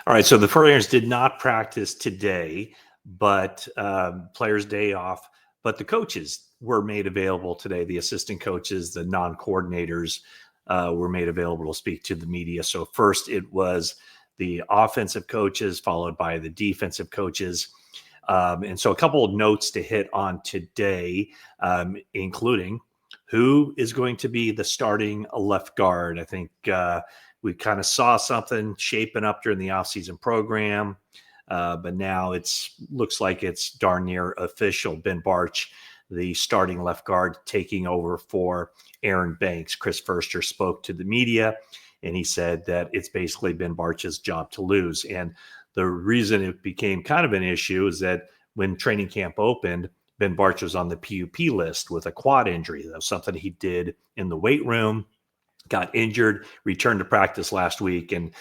All right, so the 49ers did not practice today, but players' day off. But the coaches were made available today. The assistant coaches, the non-coordinators, were made available to speak to the media. So first, it was the offensive coaches, followed by the defensive coaches. And so a couple of notes to hit on today, including who is going to be the starting left guard. I think we kind of saw something shaping up during the offseason program, but now looks like it's darn near official. Ben Bartch, the starting left guard, taking over for Aaron Banks. Chris Foerster spoke to the media, and he said that it's basically Ben Bartch's job to lose. And the reason it became kind of an issue is that when training camp opened, Ben Bartch was on the PUP list with a quad injury. That was something he did in the weight room, got injured, returned to practice last week, and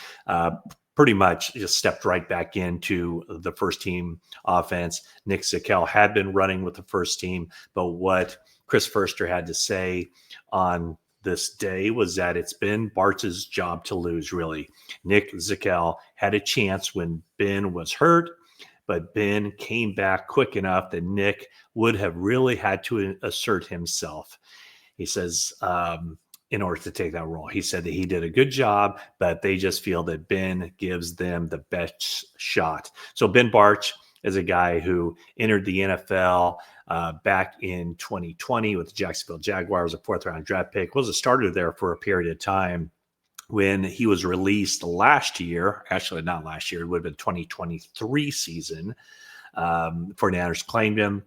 pretty much just stepped right back into the first team offense. Nick Zakelj had been running with the first team, but what Chris Foerster had to say on this day was that it's been Bart's job to lose, really. Nick Zakelj had a chance when Ben was hurt, but Ben came back quick enough that Nick would have really had to assert himself. He says, in order to take that role. He said that he did a good job, but they just feel that Ben gives them the best shot. So Ben Bartch is a guy who entered the NFL back in 2020 with the Jacksonville Jaguars, a fourth-round draft pick, was a starter there for a period of time. When he was released last year, actually not last year, it would have been 2023 season, 49ers claimed him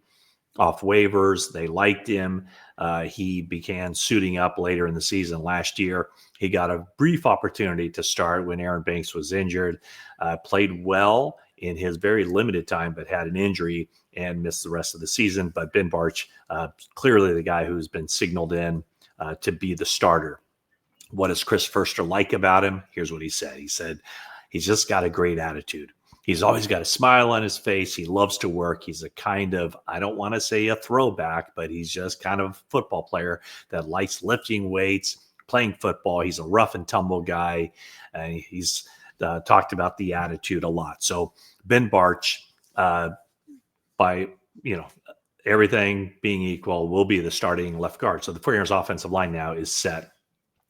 off waivers. They liked him. He began suiting up later in the season last year. He got a brief opportunity to start when Aaron Banks was injured, played well in his very limited time, but had an injury and missed the rest of the season. But Ben Bartch, clearly the guy who's been signaled in to be the starter. What does Chris Foerster like about him? Here's what he said. He said, he's just got a great attitude. He's always got a smile on his face. He loves to work. He's a kind of, I don't want to say a throwback, but he's just kind of a football player that likes lifting weights, playing football. He's a rough and tumble guy. He's talked about the attitude a lot. So Ben Bartch, by, everything being equal, will be the starting left guard. So the 49ers offensive line now is set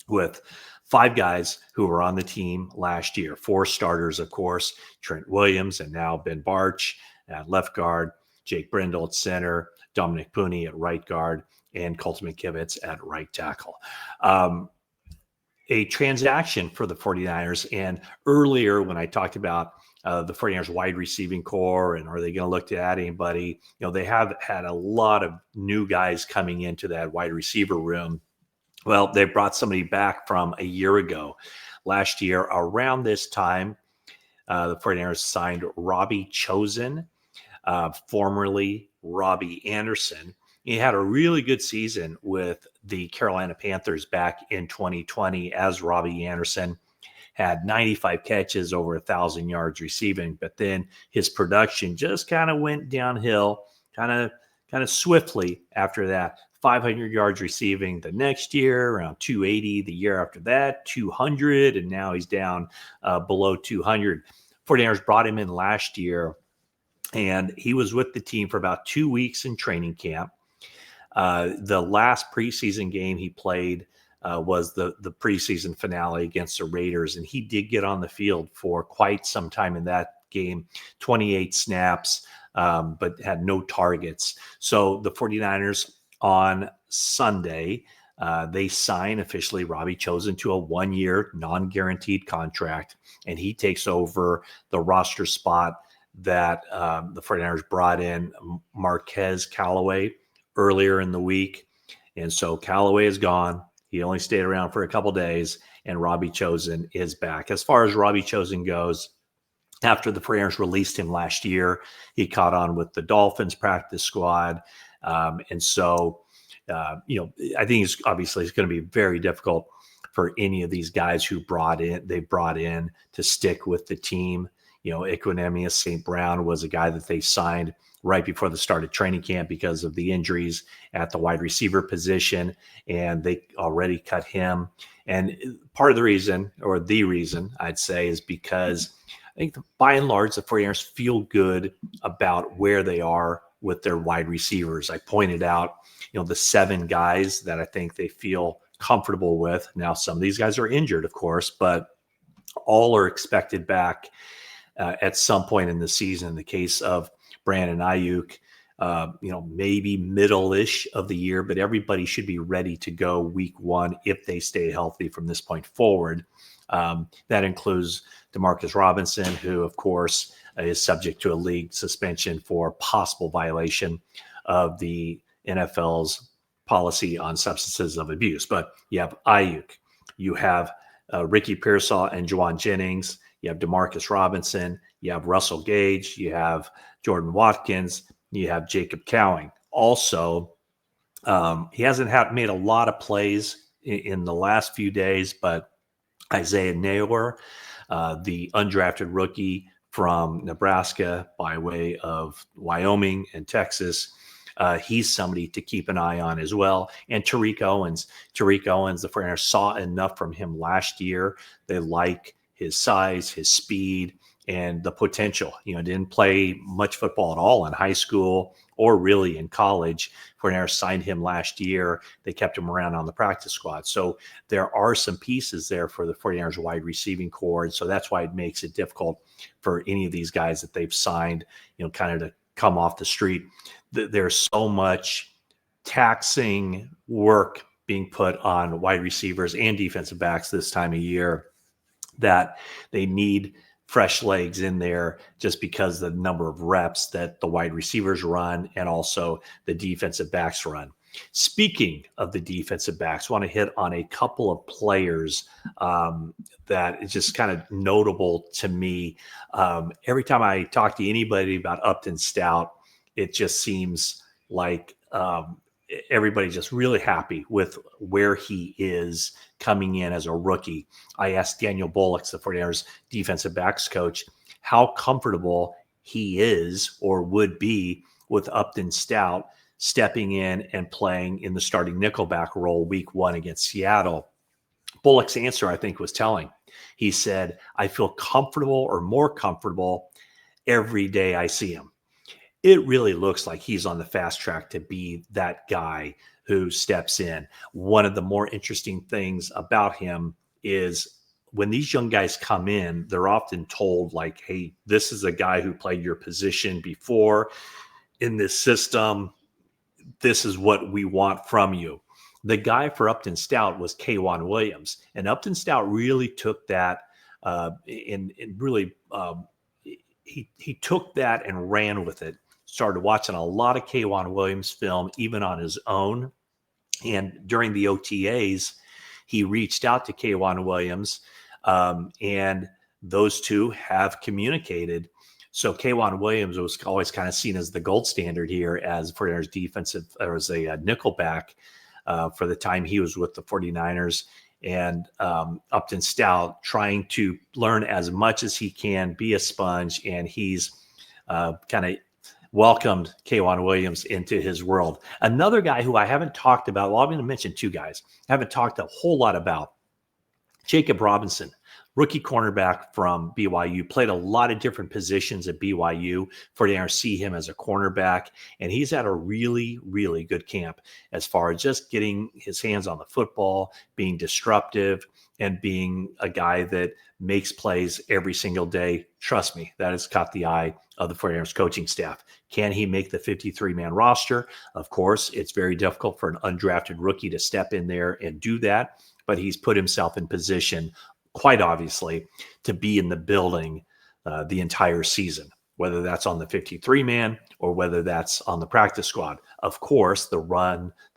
with 5 guys who were on the team last year, 4 starters, of course, Trent Williams and now Ben Bartch at left guard, Jake Brendel at center, Dominic Pooney at right guard, and Colton McKivitz at right tackle. A transaction for the 49ers. And earlier when I talked about the 49ers wide receiving core and are they going to look to add anybody, they have had a lot of new guys coming into that wide receiver room. Well, they brought somebody back from a year ago. Last year, around this time, the 49ers signed Robbie Chosen, formerly Robbie Anderson. He had a really good season with the Carolina Panthers back in 2020 as Robbie Anderson. Had 95 catches, over 1,000 yards receiving, but then his production just kind of went downhill, kind of swiftly after that. 500 yards receiving the next year, around 280 the year after that, 200, and now he's down below 200. 49ers brought him in last year, and he was with the team for about 2 weeks in training camp. The last preseason game he played was the preseason finale against the Raiders, and he did get on the field for quite some time in that game, 28 snaps, but had no targets. So the 49ers on Sunday, they sign officially Robbie Chosen to a 1-year non-guaranteed contract, and he takes over the roster spot that the 49ers brought in Marquez Callaway earlier in the week. And so Callaway is gone. He only stayed around for a couple days, and Robbie Chosen is back. As far as Robbie Chosen goes, after the 49ers released him last year, he caught on with the Dolphins practice squad. And so, I think it's going to be very difficult for any of these guys who brought in to stick with the team. Equinemius St. Brown was a guy that they signed right before the start of training camp because of the injuries at the wide receiver position, and they already cut him. And part of the reason, or the reason I'd say, is because I think by and large, the 49ers feel good about where they are with their wide receivers. I pointed out, the 7 guys that I think they feel comfortable with. Now, some of these guys are injured, of course, but all are expected back at some point in the season. In the case of Brandon Ayuk, maybe middle-ish of the year, but everybody should be ready to go week 1 if they stay healthy from this point forward. That includes Demarcus Robinson, who, of course, is subject to a league suspension for possible violation of the NFL's policy on substances of abuse. But you have Ayuk, you have Ricky Pearsall and Juwan Jennings, you have Demarcus Robinson, you have Russell Gage, you have Jordan Watkins, you have Jacob Cowing. Also, he hasn't made a lot of plays in the last few days, but Isaiah Naylor, the undrafted rookie from Nebraska by way of Wyoming and Texas, he's somebody to keep an eye on as well. And Tariq Owens, the 49ers saw enough from him last year. They like his size, his speed, and the potential. Didn't play much football at all in high school or really in college. 49ers signed him last year. They kept him around on the practice squad. So there are some pieces there for the 49ers wide receiving core. And so that's why it makes it difficult for any of these guys that they've signed, kind of to come off the street. There's so much taxing work being put on wide receivers and defensive backs this time of year that they need fresh legs in there just because the number of reps that the wide receivers run and also the defensive backs run. Speaking of the defensive backs, I want to hit on a couple of players that is just kind of notable to me. Every time I talk to anybody about Upton Stout, it just seems like everybody's just really happy with where he is coming in as a rookie. I asked Daniel Bullocks, the 49ers defensive backs coach, how comfortable he is or would be with Upton Stout stepping in and playing in the starting nickelback role week 1 against Seattle. Bullock's answer, I think, was telling. He said, I feel comfortable or more comfortable every day I see him. It really looks like he's on the fast track to be that guy who steps in. One of the more interesting things about him is when these young guys come in, they're often told like, hey, this is a guy who played your position before in this system. This is what we want from you. The guy for Upton Stout was K'Wan Williams, and Upton Stout really took that he took that and ran with it. Started watching a lot of K'Wan Williams film, even on his own. And during the OTAs, he reached out to K'Wan Williams, and those two have communicated. So K'Wan Williams was always kind of seen as the gold standard here as 49ers defensive, or as a nickelback for the time he was with the 49ers. And Upton Stout trying to learn as much as he can, be a sponge, and he's kind of welcomed K'Wan Williams into his world. Another guy who I haven't talked about, well, I'm going to mention 2 guys I haven't talked a whole lot about. Jacob Robinson, rookie cornerback from BYU, played a lot of different positions at BYU. 49ers see him as a cornerback, and he's had a really, really good camp as far as just getting his hands on the football, being disruptive, and being a guy that makes plays every single day. Trust me, that has caught the eye of the 49ers coaching staff. Can he make the 53-man roster? Of course, it's very difficult for an undrafted rookie to step in there and do that, but he's put himself in position, quite obviously, to be in the building the entire season, whether that's on the 53-man or whether that's on the practice squad. Of course, the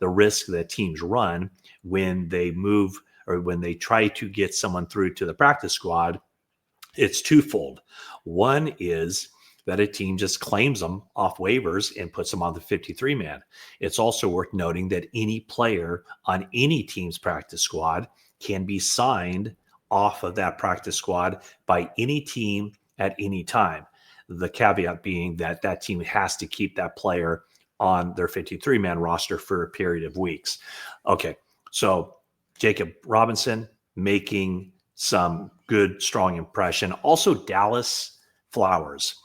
risk that teams run when they move or when they try to get someone through to the practice squad, it's twofold. One is that a team just claims them off waivers and puts them on the 53-man. It's also worth noting that any player on any team's practice squad can be signed off of that practice squad by any team at any time. The caveat being that that team has to keep that player on their 53-man roster for a period of weeks. Okay, so Jacob Robinson making some good, strong impression. Also, Dallas Flowers.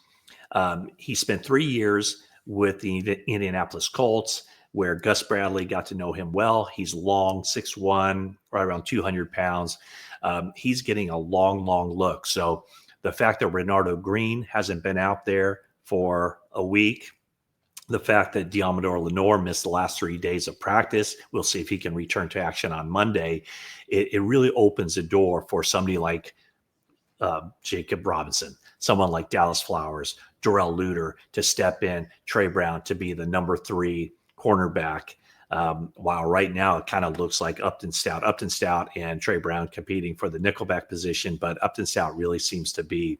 He spent 3 years with the Indianapolis Colts, where Gus Bradley got to know him well. He's long, 6'1", right around 200 pounds. He's getting a long, long look. So the fact that Renardo Green hasn't been out there for a week, the fact that Diamador Lenore missed the last 3 days of practice, we'll see if he can return to action on Monday. It really opens the door for somebody like Jacob Robinson, someone like Dallas Flowers, Darrell Luter to step in, Trey Brown to be the number 3 cornerback. While right now it kind of looks like Upton Stout and Trey Brown competing for the nickelback position, but Upton Stout really seems to be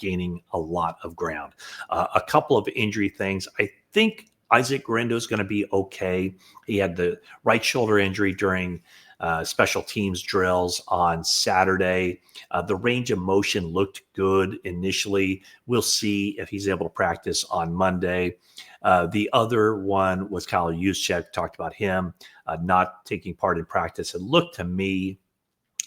gaining a lot of ground. A couple of injury things. I think Isaac Guerrero is going to be okay. He had the right shoulder injury during special teams drills on Saturday. The range of motion looked good initially. We'll see if he's able to practice on Monday. The other one was Kyle Juszczyk. Talked about him not taking part in practice. It looked to me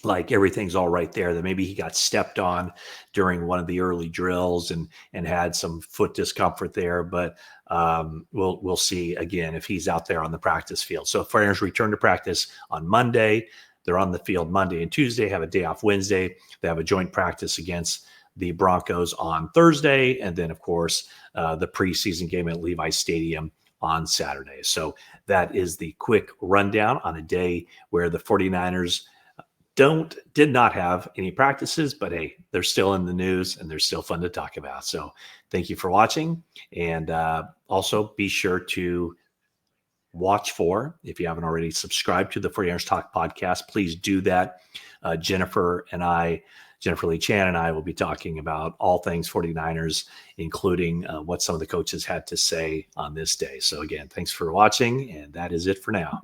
like everything's all right there, that maybe he got stepped on during one of the early drills and had some foot discomfort there. But we'll see again if he's out there on the practice field. So 49ers return to practice on Monday. They're on the field Monday and Tuesday, have a day off Wednesday. They have a joint practice against the Broncos on Thursday. And then, of course, the preseason game at Levi's Stadium on Saturday. So that is the quick rundown on a day where the 49ers did not have any practices, but hey, they're still in the news and they're still fun to talk about. So thank you for watching. And also be sure to watch for, if you haven't already subscribed to the 49ers Talk podcast, please do that. Jennifer Lee Chan and I will be talking about all things 49ers, including what some of the coaches had to say on this day. So again, thanks for watching, and that is it for now.